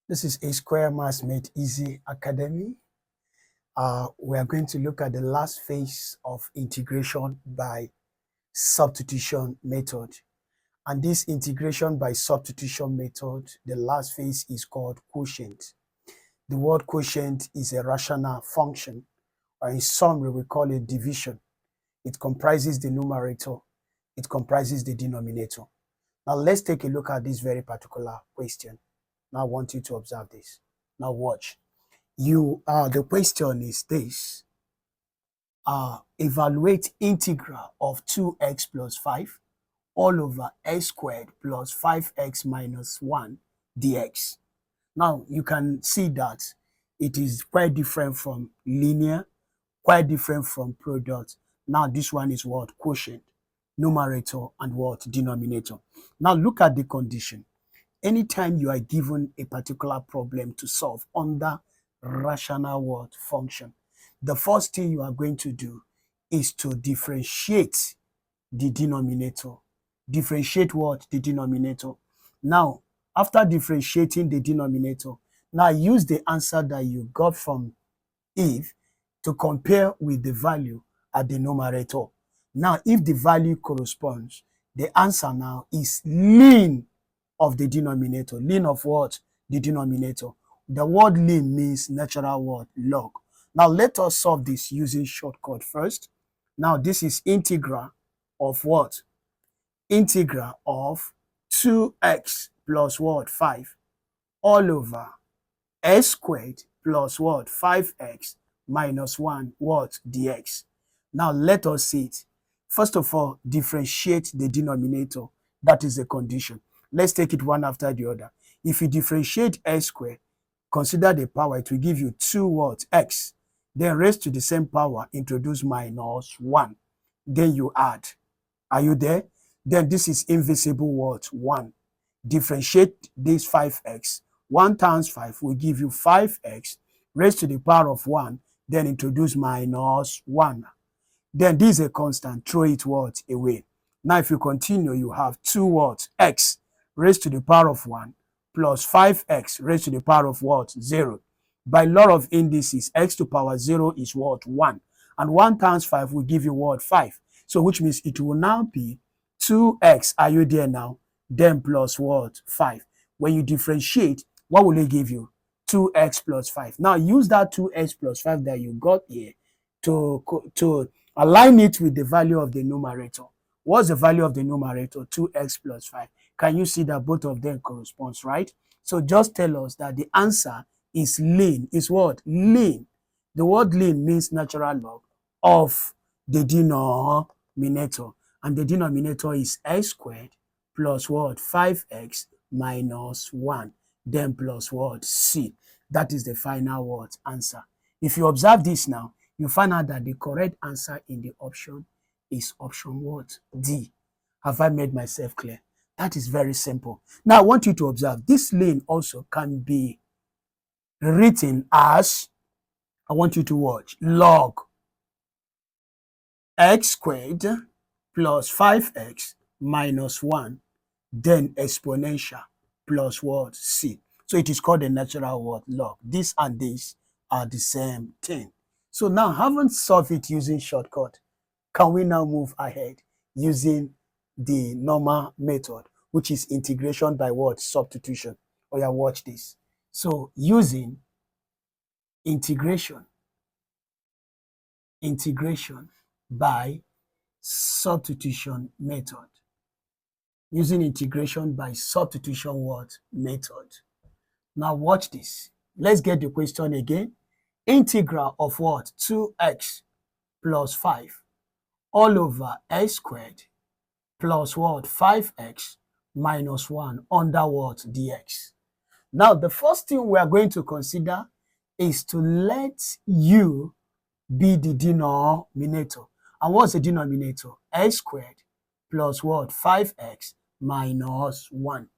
This is A Square Maths Made Easy Academy. We are going to look at the last phase of integration by substitution method. And this integration by substitution method, the last phase is called quotient. The word quotient is a rational function, or in summary, we call it division. It comprises the numerator, it comprises the denominator. Now let's take a look at this very particular question. Now I want you to observe this. Now watch. The question is this. Evaluate integral of 2x plus 5 all over x squared plus 5x minus 1 dx. Now you can see that it is quite different from linear, quite different from product. Now this one is what? Quotient, numerator and what? Denominator. Now look at the condition. Anytime you are given a particular problem to solve under rational what? Function, the first thing you are going to do is to differentiate the denominator. Differentiate what? The denominator. Now, after differentiating the denominator, now use the answer that you got from Eve to compare with the value at the numerator. Now, if the value corresponds, the answer now is ln of the denominator. Ln of what? The denominator. The word ln means natural word log. Now let us solve this using shortcut first. Now this is integral of what? Integral of 2x plus what? 5 all over x squared plus what? 5x minus 1 what? Dx. Now let us see it. First of all, differentiate the denominator. That is the condition. Let's take it one after the other. If you differentiate x squared, consider the power, it will give you 2 what? X. Then raised to the same power, introduce minus 1. Then you add. Are you there? Then this is invisible what? 1. Differentiate this 5x. 1 times 5 will give you 5x raised to the power of 1. Then introduce minus 1. Then this is a constant. Throw it what? Away. Now if you continue, you have 2 what? X raised to the power of 1 plus 5x raised to the power of what? 0. By law of indices, x to power 0 is what? 1. And 1 times 5 will give you what? 5. So which means it will now be 2x. Are you there now? Then plus what? 5. When you differentiate, what will it give you? 2x plus 5. Now use that 2x plus 5 that you got here to align it with the value of the numerator. What's the value of the numerator? 2x plus 5. Can you see that both of them corresponds, right? So just tell us that the answer is ln. Is what? Ln. The word ln means natural log of the denominator. And the denominator is x squared plus what? 5x minus 1. Then plus what? C. That is the final word answer. If you observe this now, you find out that the correct answer in the option is option what? D. Have I made myself clear? That is very simple. Now I want you to observe this ln also can be written as, I want you to watch, log x squared plus 5x minus 1, then exponential plus what? C. So it is called a natural word log. This and this are the same thing. So now, having solved it using shortcut, can we now move ahead using the normal method, which is integration by what? Substitution. Oh yeah, watch this. So using integration by substitution method. Using integration by substitution what? Method. Now watch this. Let's get the question again. Integral of what? 2x plus 5 all over x squared plus what? 5x minus 1 under what? Dx. Now, the first thing we are going to consider is to let u be the denominator. And what's the denominator? X squared plus what? 5x minus 1.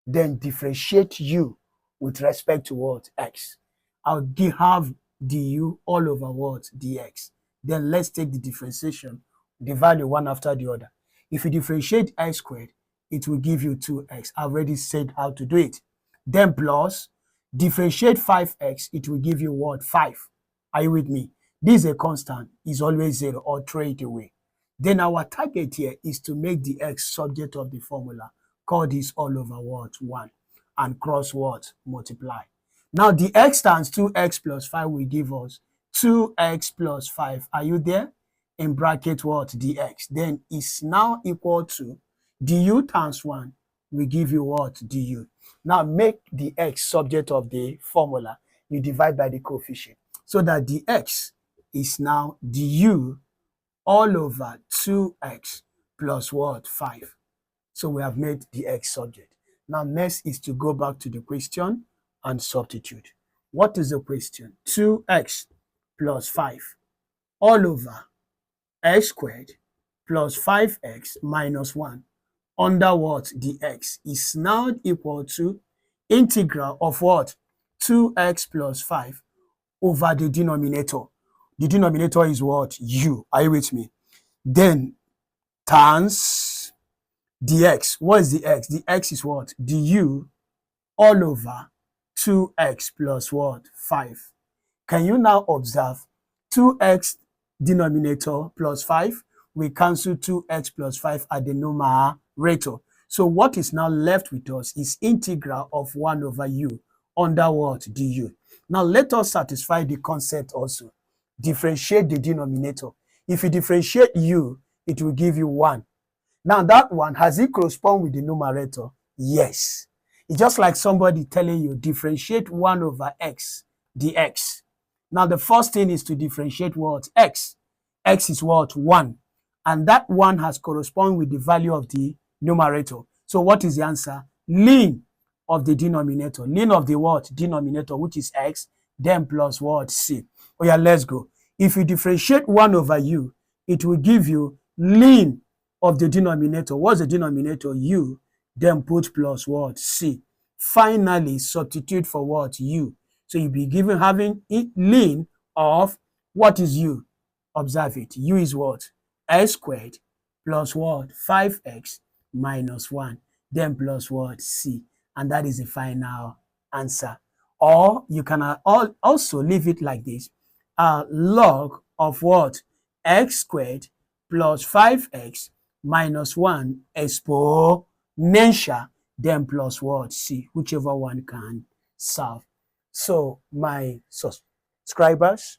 Then differentiate u with respect to what? X. I'll have du all over what? Dx. Then let's take the differentiation, the value one after the other. If you differentiate x squared, it will give you 2x. I've already said how to do it. then plus differentiate 5x, it will give you what? 5. Are you with me? This is a constant, is always 0 or throw it away. Then our target here is to make the x subject of the formula. Call this all over what? 1. And cross what? Multiply. Now the x times 2x plus 5 will give us 2x plus 5. Are you there? In bracket what? Dx. Then is now equal to du times 1 will give you what? Du. Now make the x subject of the formula. You divide by the coefficient. So that the x is now du all over 2x plus what? 5. So we have made the x subject. Now next is to go back to the question and substitute. What is the question? 2x plus 5 all over x squared plus 5x minus 1 under what? The x is now equal to integral of what? 2x plus 5 over the denominator. The denominator is what? U. Are you with me? Then times dx. What is the x? The x is what? Du all over 2x plus what? 5. Can you now observe 2x denominator plus 5? We cancel 2x plus 5 at the numerator. So what is now left with us is integral of 1 over u under what? Du. Now let us satisfy the concept also. Differentiate the denominator. If you differentiate u, it will give you 1. Now that one, has it correspond with the numerator? Yes. It's just like somebody telling you differentiate 1 over x dx. Now the first thing is to differentiate what? X. X is what? 1. And that 1 has correspond with the value of the numerator. So what is the answer? Ln of the denominator. Ln of the what? Denominator, which is x, then plus what? C. Oh yeah, let's go. If you differentiate 1 over u, it will give you ln of the denominator. What's the denominator? U. Then put plus what? C. Finally, substitute for what? U. So you'll be given having ln of what is u? Observe it. U is what? X squared plus what? 5x minus 1. Then plus what? C. And that is the final answer. Or you can also leave it like this. Log of what? X squared plus 5x minus 1 exponential, then plus what? C, whichever one can solve. So my subscribers,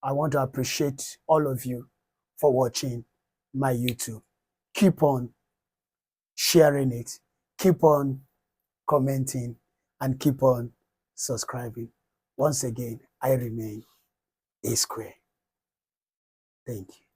I want to appreciate all of you for watching my YouTube. Keep on sharing it, keep on commenting, and keep on subscribing. Once again, I remain A Square. Thank you.